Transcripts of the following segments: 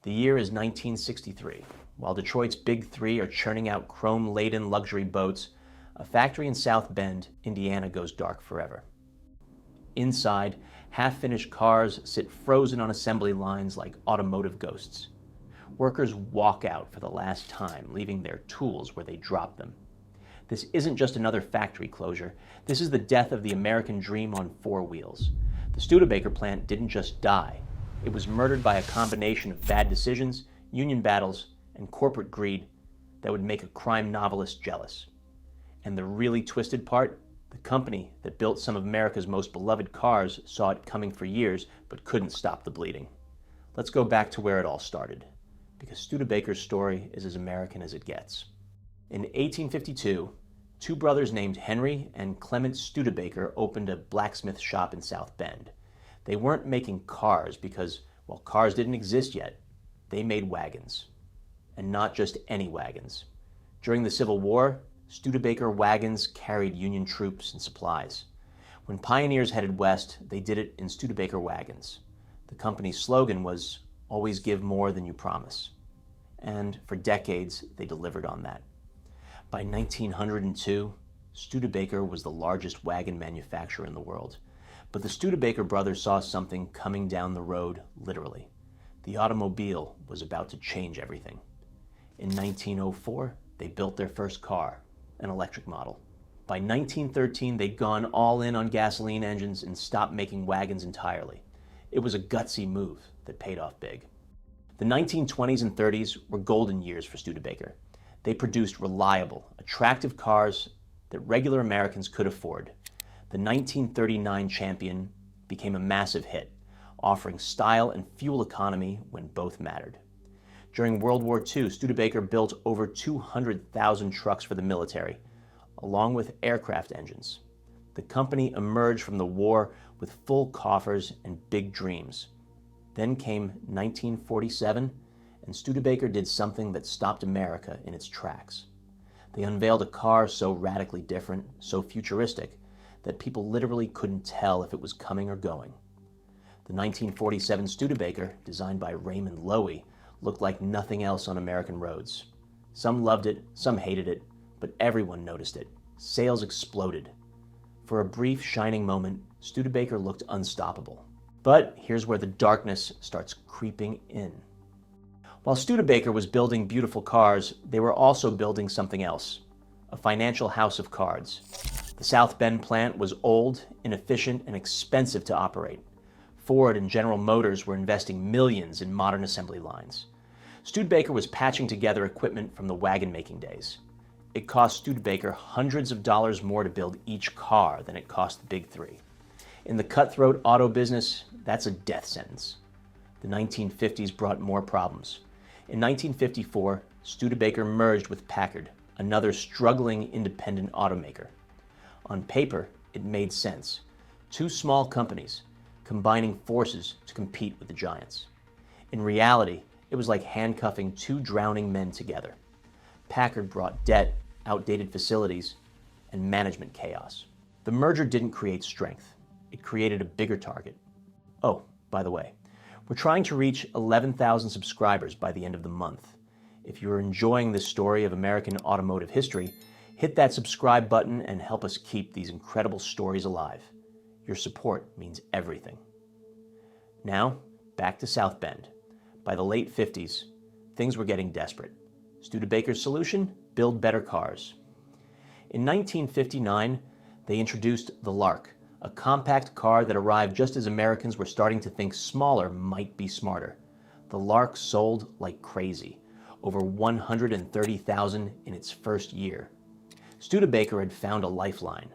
The year is 1963. While Detroit's Big Three are churning out chrome-laden luxury boats, a factory in South Bend, Indiana goes dark forever. Inside, half-finished cars sit frozen on assembly lines like automotive ghosts. Workers walk out for the last time, leaving their tools where they dropped them. This isn't just another factory closure. This is the death of the American dream on four wheels. The Studebaker plant didn't just die. It was murdered by a combination of bad decisions, union battles, and corporate greed that would make a crime novelist jealous. And the really twisted part? The company that built some of America's most beloved cars saw it coming for years, but couldn't stop the bleeding. Let's go back to where it all started, because Studebaker's story is as American as it gets. In 1852, two brothers named Henry and Clement Studebaker opened a blacksmith shop in South Bend. They weren't making cars because, well, cars didn't exist yet. They made wagons. And not just any wagons. During the Civil War, Studebaker wagons carried Union troops and supplies. When pioneers headed west, they did it in Studebaker wagons. The company's slogan was, "Always give more than you promise." And for decades, they delivered on that. By 1902, Studebaker was the largest wagon manufacturer in the world. But the Studebaker brothers saw something coming down the road, literally. The automobile was about to change everything. In 1904, they built their first car, an electric model. By 1913, they'd gone all in on gasoline engines and stopped making wagons entirely. It was a gutsy move that paid off big. The 1920s and 30s were golden years for Studebaker. They produced reliable, attractive cars that regular Americans could afford. The 1939 Champion became a massive hit, offering style and fuel economy when both mattered. During World War II, Studebaker built over 200,000 trucks for the military, along with aircraft engines. The company emerged from the war with full coffers and big dreams. Then came 1947, and Studebaker did something that stopped America in its tracks. They unveiled a car so radically different, so futuristic, that people literally couldn't tell if it was coming or going. The 1947 Studebaker, designed by Raymond Loewy, looked like nothing else on American roads. Some loved it, some hated it, but everyone noticed it. Sales exploded. For a brief, shining moment, Studebaker looked unstoppable. But here's where the darkness starts creeping in. While Studebaker was building beautiful cars, they were also building something else, a financial house of cards. The South Bend plant was old, inefficient, and expensive to operate. Ford and General Motors were investing millions in modern assembly lines. Studebaker was patching together equipment from the wagon-making days. It cost Studebaker hundreds of dollars more to build each car than it cost the Big Three. In the cutthroat auto business, that's a death sentence. The 1950s brought more problems. In 1954, Studebaker merged with Packard, another struggling independent automaker. On paper, it made sense. Two small companies combining forces to compete with the giants. In reality, it was like handcuffing two drowning men together. Packard brought debt, outdated facilities, and management chaos. The merger didn't create strength. It created a bigger target. Oh, by the way, we're trying to reach 11,000 subscribers by the end of the month. If you're enjoying this story of American automotive history, hit that subscribe button and help us keep these incredible stories alive. Your support means everything. Now, back to South Bend. By the late 50s, things were getting desperate. Studebaker's solution? Build better cars. In 1959, they introduced the Lark, a compact car that arrived just as Americans were starting to think smaller might be smarter. The Lark sold like crazy, over 130,000 in its first year. Studebaker had found a lifeline.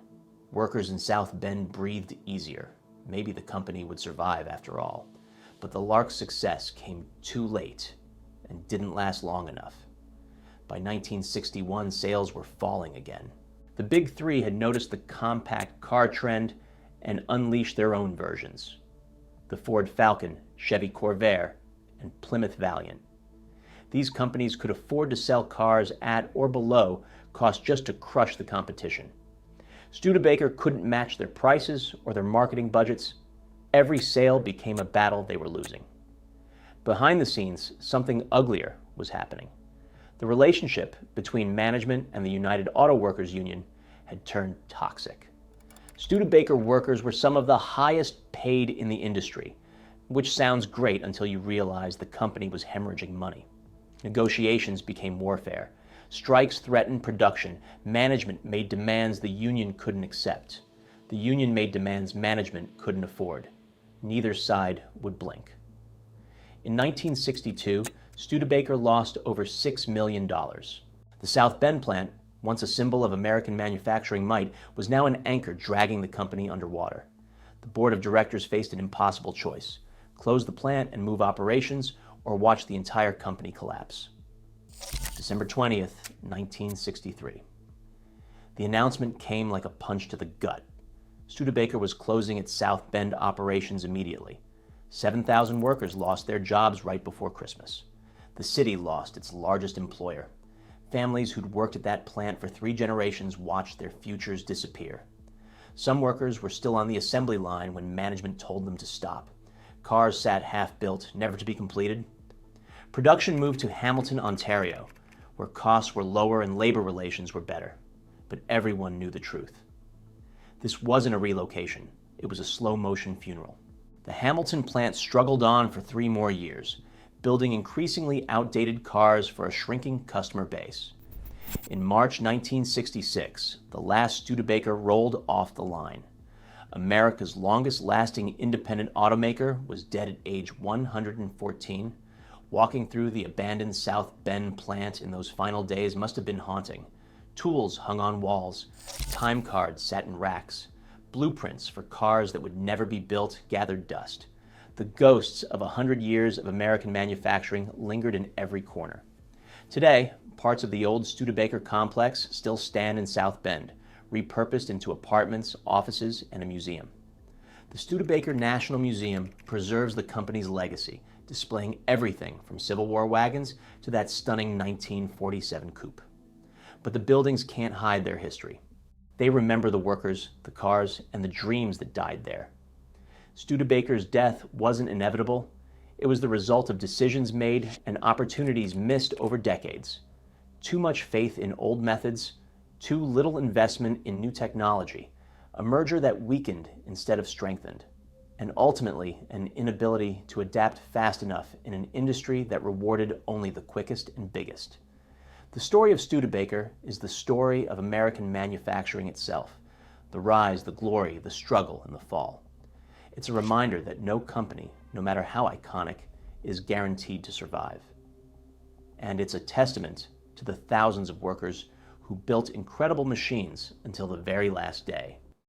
Workers in South Bend breathed easier. Maybe the company would survive after all. But the Lark's success came too late and didn't last long enough. By 1961, sales were falling again. The Big Three had noticed the compact car trend and unleashed their own versions. The Ford Falcon, Chevy Corvair, and Plymouth Valiant. These companies could afford to sell cars at or below cost just to crush the competition. Studebaker couldn't match their prices or their marketing budgets. Every sale became a battle they were losing. behind the scenes, something uglier was happening. The relationship between management and the United Auto Workers Union had turned toxic. Studebaker workers were some of the highest paid in the industry, which sounds great until you realize the company was hemorrhaging money. Negotiations became warfare. Strikes threatened production. Management made demands the union couldn't accept. The union made demands management couldn't afford. Neither side would blink. In 1962, Studebaker lost over $6 million. The South Bend plant, once a symbol of American manufacturing might, was now an anchor dragging the company underwater. The board of directors faced an impossible choice: close the plant and move operations, or watch the entire company collapse. December 20th, 1963. The announcement came like a punch to the gut. Studebaker was closing its South Bend operations immediately. 7,000 workers lost their jobs right before Christmas. The city lost its largest employer. Families who'd worked at that plant for 3 generations watched their futures disappear. Some workers were still on the assembly line when management told them to stop. Cars sat half-built, never to be completed. Production moved to Hamilton, Ontario, where costs were lower and labor relations were better. But everyone knew the truth. This wasn't a relocation. It was a slow-motion funeral. The Hamilton plant struggled on for 3 more years, building increasingly outdated cars for a shrinking customer base. In March 1966, the last Studebaker rolled off the line. America's longest-lasting independent automaker was dead at age 114. Walking through the abandoned South Bend plant in those final days must have been haunting. Tools hung on walls, time cards sat in racks, blueprints for cars that would never be built gathered dust. The ghosts of 100 years of American manufacturing lingered in every corner. Today, parts of the old Studebaker complex still stand in South Bend, repurposed into apartments, offices, and a museum. The Studebaker National Museum preserves the company's legacy, displaying everything from Civil War wagons to that stunning 1947 coupe. But the buildings can't hide their history. They remember the workers, the cars, and the dreams that died there. Studebaker's death wasn't inevitable. It was the result of decisions made and opportunities missed over decades. Too much faith in old methods, too little investment in new technology, a merger that weakened instead of strengthened, and ultimately an inability to adapt fast enough in an industry that rewarded only the quickest and biggest. The story of Studebaker is the story of American manufacturing itself, the rise, the glory, the struggle, and the fall. It's a reminder that no company, no matter how iconic, is guaranteed to survive. And it's a testament to the thousands of workers who built incredible machines until the very last day.